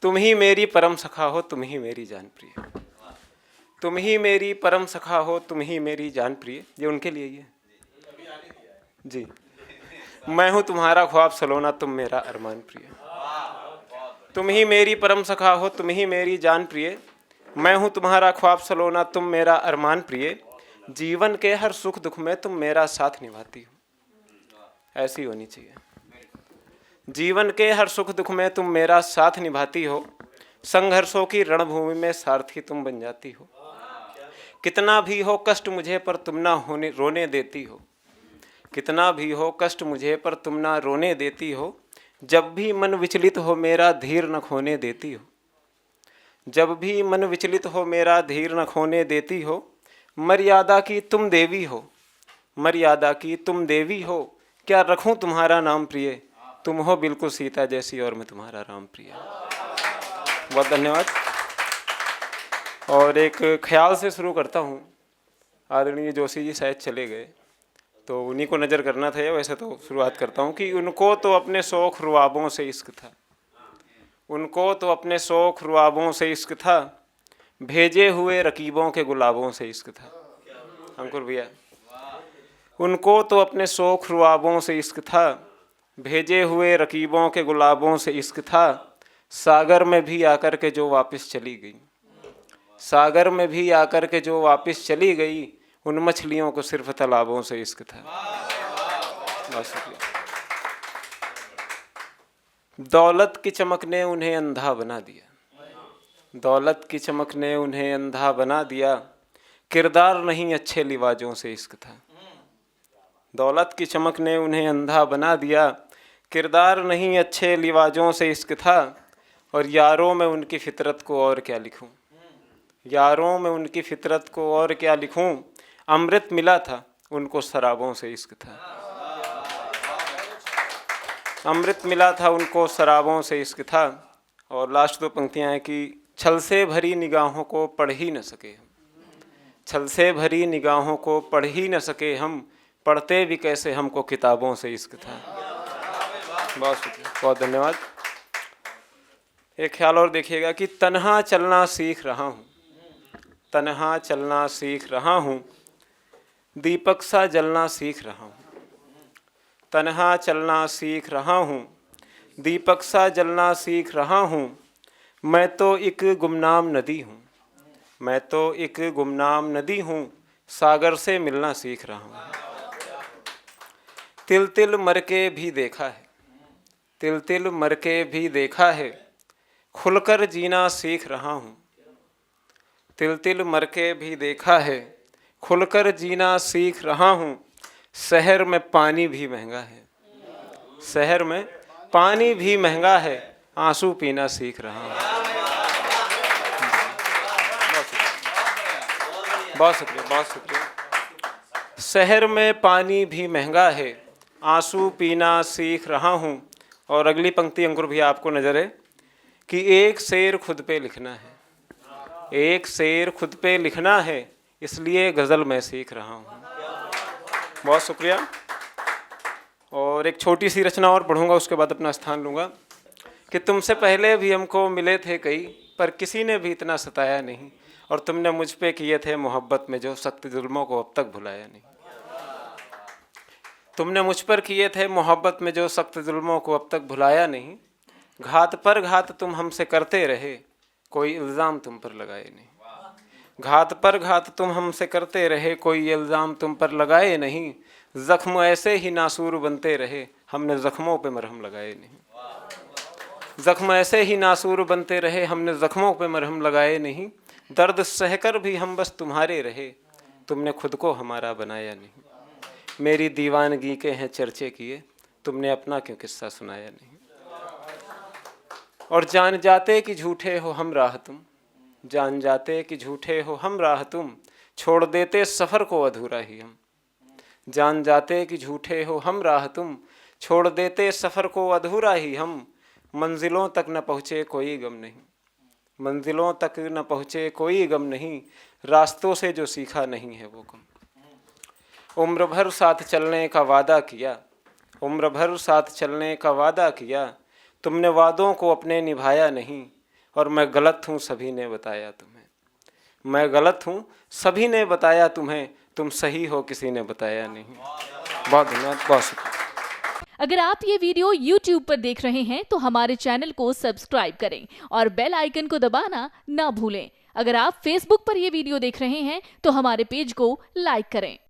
तुम ही मेरी परम सखा हो, तुम ही मेरी जान प्रिय। तुम ही मेरी परम सखा हो, तुम ही मेरी जान प्रिय। ये उनके लिए ही है जी। मैं हूँ तुम्हारा ख्वाब सलोना, तुम मेरा अरमान प्रिय। तुम ही मेरी परम सखा हो, तुम ही मेरी जान प्रिय। मैं हूँ तुम्हारा ख्वाब सलोना, तुम मेरा अरमान प्रिय। जीवन के हर सुख दुख में तुम मेरा साथ निभाती हो। ऐसी होनी चाहिए। जीवन के हर सुख दुख में तुम मेरा साथ निभाती हो। संघर्षों की रणभूमि में सारथी तुम बन जाती हो। कितना भी हो कष्ट मुझे पर तुम ना होने रोने देती हो। कितना भी हो कष्ट मुझे पर तुम ना रोने देती हो। जब भी मन विचलित हो मेरा धीर न खोने देती हो। जब भी मन विचलित हो मेरा धीर न खोने देती हो। मर्यादा की तुम देवी हो, मर्यादा की तुम देवी हो। क्या रखूं तुम्हारा नाम प्रिय, तुम हो बिल्कुल सीता जैसी और मैं तुम्हारा राम प्रिय। बहुत धन्यवाद। और एक ख्याल से शुरू करता हूँ। आदरणीय जोशी जी शायद चले गए, तो उन्हीं को नज़र करना था। वैसे तो शुरुआत करता हूँ कि उनको तो अपने शौक़ रुआबों से इश्क था। उनको तो अपने शौक़ रुआबों से इश्क था। भेजे हुए रकीबों के गुलाबों से इश्क था। अंकुर भैया, उनको तो अपने शौक़ रुआबों से इश्क था। भेजे हुए रकीबों के गुलाबों से इश्क था। सागर में भी आकर के जो वापस चली गई, सागर में भी आकर के जो वापस चली गई, उन मछलियों को सिर्फ तालाबों से इश्क था। दौलत की चमक ने उन्हें अंधा बना दिया, दौलत की चमक ने उन्हें अंधा बना दिया। किरदार नहीं अच्छे लिवाजों से इश्क था। दौलत की चमक ने उन्हें अंधा बना दिया। किरदार नहीं अच्छे लिवाजों से इश्क था। और यारों में उनकी फितरत को और क्या लिखूं, यारों में उनकी फितरत को और क्या लिखूं। अमृत मिला था उनको शराबों से इश्क था। अमृत मिला था उनको शराबों से इश्क था। और लास्ट दो पंक्तियां हैं कि छल से भरी निगाहों को पढ़ ही न सके हम, छल से भरी निगाहों को पढ़ ही न सके हम। पढ़ते भी कैसे हमको किताबों से इश्क था। बहुत शुक्रिया, बहुत धन्यवाद। एक ख्याल और देखिएगा कि तन्हा चलना सीख रहा हूँ, तन्हा चलना सीख रहा हूँ। दीपक सा जलना सीख रहा हूँ। तन्हा चलना सीख रहा हूँ, दीपक सा जलना सीख रहा हूँ। मैं तो एक गुमनाम नदी हूँ, मैं तो एक गुमनाम नदी हूँ। सागर से मिलना सीख रहा हूँ। तिल तिल मर के भी देखा है, तिल तिल मर के भी देखा है। खुलकर जीना सीख रहा हूँ। तिल तिल मर के भी देखा है, खुलकर जीना सीख रहा हूँ। शहर में पानी भी महंगा है, शहर में पानी भी महंगा है। आंसू पीना सीख रहा हूँ। बहुत शुक्रिया, बहुत शुक्रिया। शहर में पानी भी महंगा है, आंसू पीना सीख रहा हूँ। और अगली पंक्ति अंकुर भैया आपको नजर है कि एक शेर खुद पे लिखना है, एक शेर खुद पे लिखना है। इसलिए गज़ल मैं सीख रहा हूँ। बहुत शुक्रिया। और एक छोटी सी रचना और पढ़ूंगा, उसके बाद अपना स्थान लूँगा कि तुमसे पहले भी हमको मिले थे कई, पर किसी ने भी इतना सताया नहीं। और तुमने मुझ पे किए थे मोहब्बत में जो सख्त जुल्मों को अब तक भुलाया नहीं। तुमने मुझ पर किए थे मोहब्बत में जो सख्त जुल्मों को अब तक भुलाया नहीं। घात पर घात तुम हमसे करते रहे, कोई इल्ज़ाम तुम पर लगाए नहीं। घात पर घात तुम हमसे करते रहे, कोई इल्ज़ाम तुम पर लगाए नहीं। ज़ख्म ऐसे ही नासूर बनते रहे, हमने ज़ख्मों पे मरहम लगाए नहीं। ज़ख्म ऐसे ही नासूर बनते रहे, हमने ज़ख्मों पे मरहम लगाए नहीं। दर्द सहकर भी हम बस तुम्हारे रहे, तुमने खुद को हमारा बनाया नहीं। मेरी दीवानगी के हैं चर्चे किए, तुमने अपना क्यों किस्सा सुनाया नहीं। और जान जाते कि झूठे हो हम राह तुम, जान जाते कि झूठे हो हम राह तुम। छोड़ देते सफ़र को अधूरा ही हम, जान जाते कि झूठे हो हम राह तुम। छोड़ देते सफ़र को अधूरा ही हम। मंजिलों तक न पहुँचे कोई गम नहीं, मंजिलों तक न पहुँचे कोई गम नहीं। रास्तों से जो सीखा नहीं है वो गम। उम्र भर साथ चलने का वादा किया, उम्र भर साथ चलने का वादा किया। तुमने वादों को अपने निभाया नहीं। और मैं गलत हूँ सभी ने बताया तुम्हें। मैं गलत हूँ सभी ने बताया तुम्हें, तुम सही हो किसी ने बताया नहीं। बहुत धन्यवाद, बहुत शुक्रिया। अगर आप ये वीडियो YouTube पर देख रहे हैं तो हमारे चैनल को सब्सक्राइब करें और बेल आइकन को दबाना ना भूलें। अगर आप Facebook पर ये वीडियो देख रहे हैं तो हमारे पेज को लाइक करें।